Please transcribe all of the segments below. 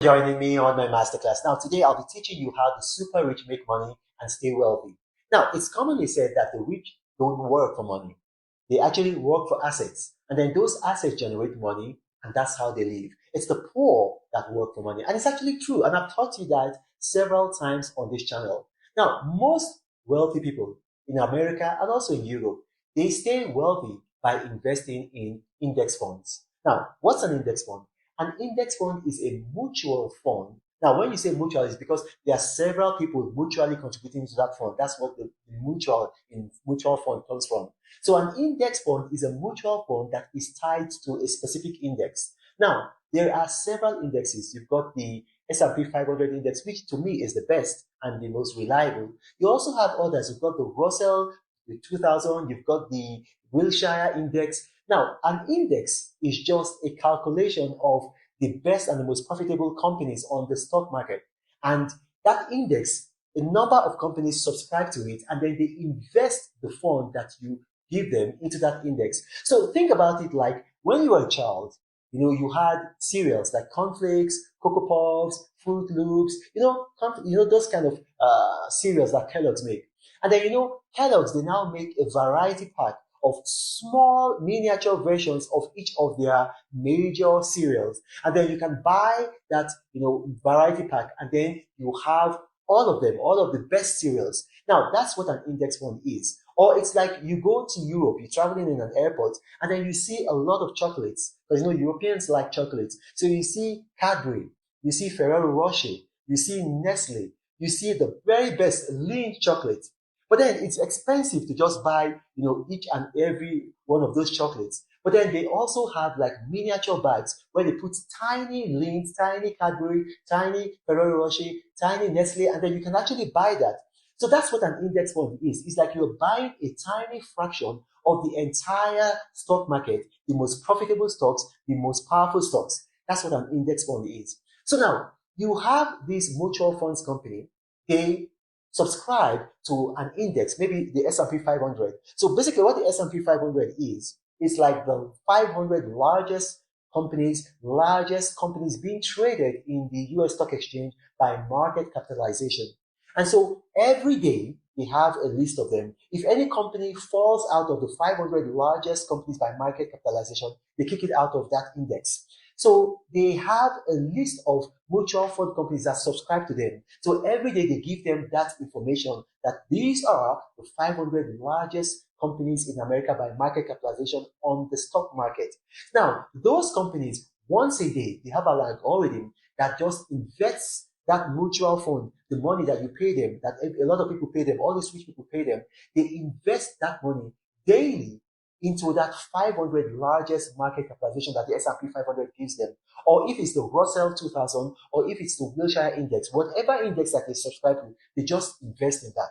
Joining me on my masterclass. Now, today I'll be teaching you how the super rich make money and stay wealthy. Now, it's commonly said that the rich don't work for money. They actually work for assets. And then those assets generate money, and that's how they live. It's the poor that work for money. And it's actually true. And I've taught you that several times on this channel. Now, most wealthy people in America and also in Europe, they stay wealthy by investing in index funds. Now, what's an index fund? An index fund is a mutual fund. Now, when you say mutual, it's because there are several people mutually contributing to that fund. That's what the mutual in mutual fund comes from. So an index fund is a mutual fund that is tied to a specific index. Now, there are several indexes. You've got the S&P 500 index, which to me is the best and the most reliable. You also have others. You've got the Russell, the 2000, you've got the Wilshire index. Now, an index is just a calculation of the best and the most profitable companies on the stock market. And that index, a number of companies subscribe to it, and then they invest the fund that you give them into that index. So think about it like when you were a child, you had cereals like cornflakes, Cocoa Puffs, Fruit Loops, those kind of cereals that Kellogg's make. And then, Kellogg's, they now make a variety pack of small miniature versions of each of their major cereals. And then you can buy that, variety pack, and then you have all of them, all of the best cereals. Now, that's what an index fund is. Or it's like you go to Europe, you're traveling in an airport, and then you see a lot of chocolates. Because, Europeans like chocolates. So you see Cadbury, you see Ferrero Rocher, you see Nestle, you see the very best Lindt chocolate. But then it's expensive to just buy, each and every one of those chocolates. But then they also have like miniature bags where they put tiny Lindt, tiny Cadbury, tiny Ferrero Rocher, tiny Nestle, and then you can actually buy that. So that's what an index fund is. It's like you're buying a tiny fraction of the entire stock market, the most profitable stocks, the most powerful stocks. That's what an index fund is. So now you have this mutual funds company. They subscribe to an index, maybe the S&P 500. So basically what the S&P 500 is like the 500 largest companies being traded in the US stock exchange by market capitalization. And so every day they have a list of them. If any company falls out of the 500 largest companies by market capitalization, they kick it out of that index. So they have a list of mutual fund companies that subscribe to them. So every day they give them that information that these are the 500 largest companies in America by market capitalization on the stock market. Now, those companies, once a day, they have an algorithm that just invests that mutual fund, the money that you pay them, that a lot of people pay them, all these rich people pay them, they invest that money daily into that 500 largest market capitalization that the S&P 500 gives them. Or if it's the Russell 2000, or if it's the Wilshire Index, whatever index that they subscribe to, they just invest in that.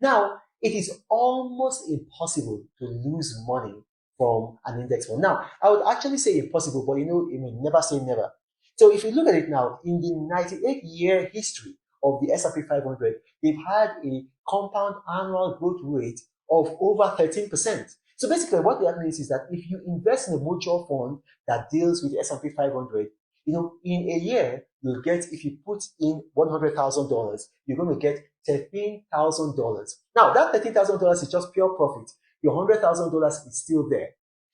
Now, it is almost impossible to lose money from an index fund. Now, I would actually say impossible, but never say never. So if you look at it now, in the 98-year history of the S&P 500, they've had a compound annual growth rate of over 13%. So basically what that means is that if you invest in a mutual fund that deals with the S&P 500, in a year, you'll get, if you put in $100,000, you're going to get $13,000. Now, that $13,000 is just pure profit. Your $100,000 is still there.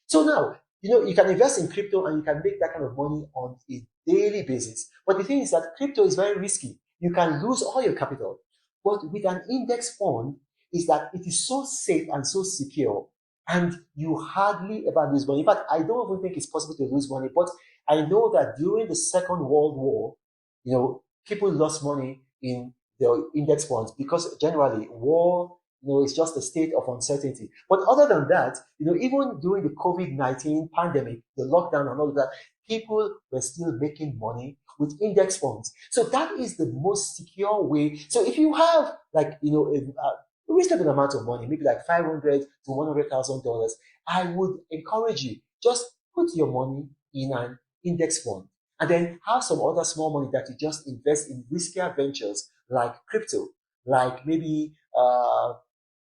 So now, you can invest in crypto and you can make that kind of money on a daily basis. But the thing is that crypto is very risky. You can lose all your capital. But with an index fund, is that it is so safe and so secure, and you hardly ever lose money. In fact, I don't even think it's possible to lose money, but I know that during the Second World War, people lost money in their index funds because generally war, it's just a state of uncertainty. But other than that, even during the COVID-19 pandemic, the lockdown and all of that, people were still making money with index funds. So that is the most secure way. So if you have like, a reasonable amount of money, maybe like $500 to $100,000, I would encourage you, just put your money in an index fund and then have some other small money that you just invest in riskier ventures like crypto, like maybe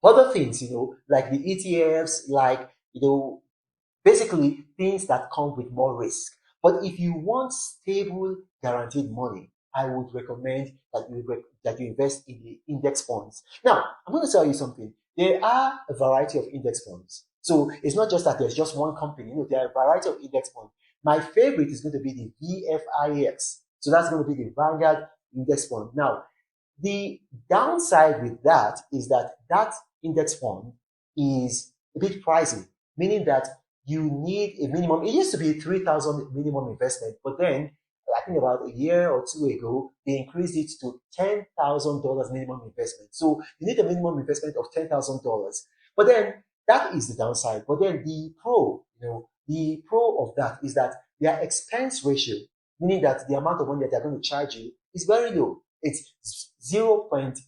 other things, like the ETFs, like, basically things that come with more risk. But if you want stable, guaranteed money, I would recommend that you invest in the index funds. Now, I'm going to tell you something. There are a variety of index funds. So it's not just that there's just one company. There are a variety of index funds. My favorite is going to be the VFIX. So that's going to be the Vanguard Index Fund. Now, the downside with that is that that index fund is a bit pricey, meaning that you need a minimum. It used to be 3,000 minimum investment, but then I think about a year or two ago, they increased it to $10,000 minimum investment. So you need a minimum investment of $10,000. But then that is the downside. But then the pro of that is that their expense ratio, meaning that the amount of money that they're going to charge you, is very low. It's 0.4%,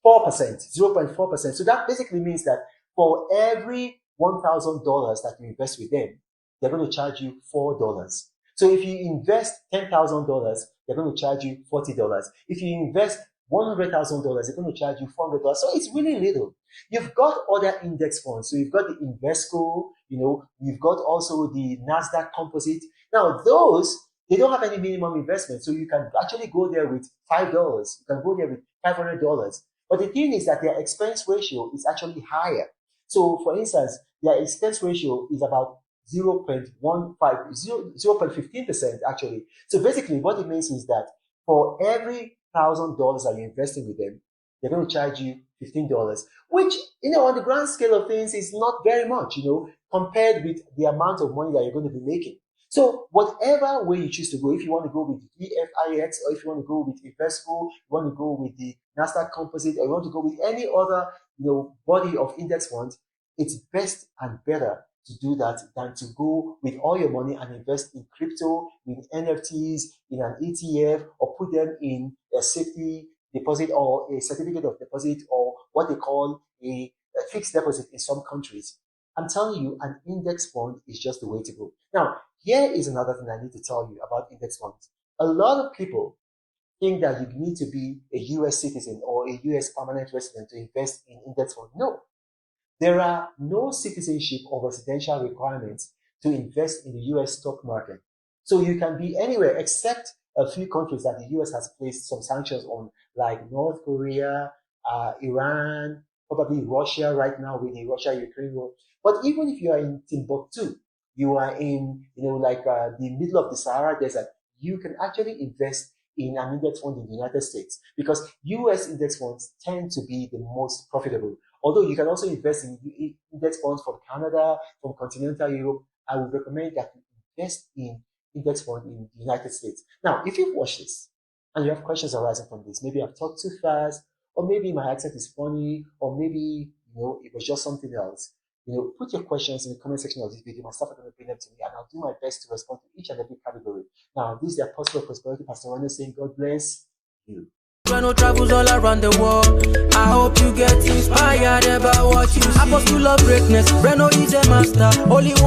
0.4%. So that basically means that for every $1,000 that you invest with them, they're going to charge you $4. So if you invest $10,000, they're going to charge you $40. If you invest $100,000, they're going to charge you $400. So it's really little. You've got other index funds. So you've got the Invesco, you've got also the NASDAQ Composite. Now those, they don't have any minimum investment. So you can actually go there with $5. You can go there with $500. But the thing is that their expense ratio is actually higher. So for instance, their expense ratio is about 0.15% actually. So basically what it means is that for every $1,000 that you're investing with them, they're going to charge you $15, which, on the grand scale of things is not very much, compared with the amount of money that you're going to be making. So whatever way you choose to go, if you want to go with VFIX, or if you want to go with Invesco, you want to go with the NASDAQ Composite, or you want to go with any other, body of index funds, it's best and better to do that than to go with all your money and invest in crypto, in NFTs, in an ETF, or put them in a safety deposit or a certificate of deposit, or what they call a fixed deposit in some countries. I'm telling you, an index fund is just the way to go. Now, here is another thing I need to tell you about index funds. A lot of people think that you need to be a US citizen or a US permanent resident to invest in index funds. No. There are no citizenship or residential requirements to invest in the US stock market. So you can be anywhere except a few countries that the US has placed some sanctions on, like North Korea, Iran, probably Russia right now with the Russia-Ukraine war. But even if you are in Timbuktu, you are in, the middle of the Sahara Desert, you can actually invest in an index fund in the United States, because US index funds tend to be the most profitable. Although you can also invest in index funds from Canada, from continental Europe, I would recommend that you invest in index fund in the United States. Now, if you've watched this and you have questions arising from this, maybe I've talked too fast, or maybe my accent is funny, or maybe, it was just something else, put your questions in the comment section of this video. My staff are going to bring them to me, and I'll do my best to respond to each and every category. Now, this is the Apostle of Prosperity, Pastor Rano, saying God bless you. Rano travels all around the world. I hope you get inspired about what you see. Apostle of greatness, Rano is a master. Only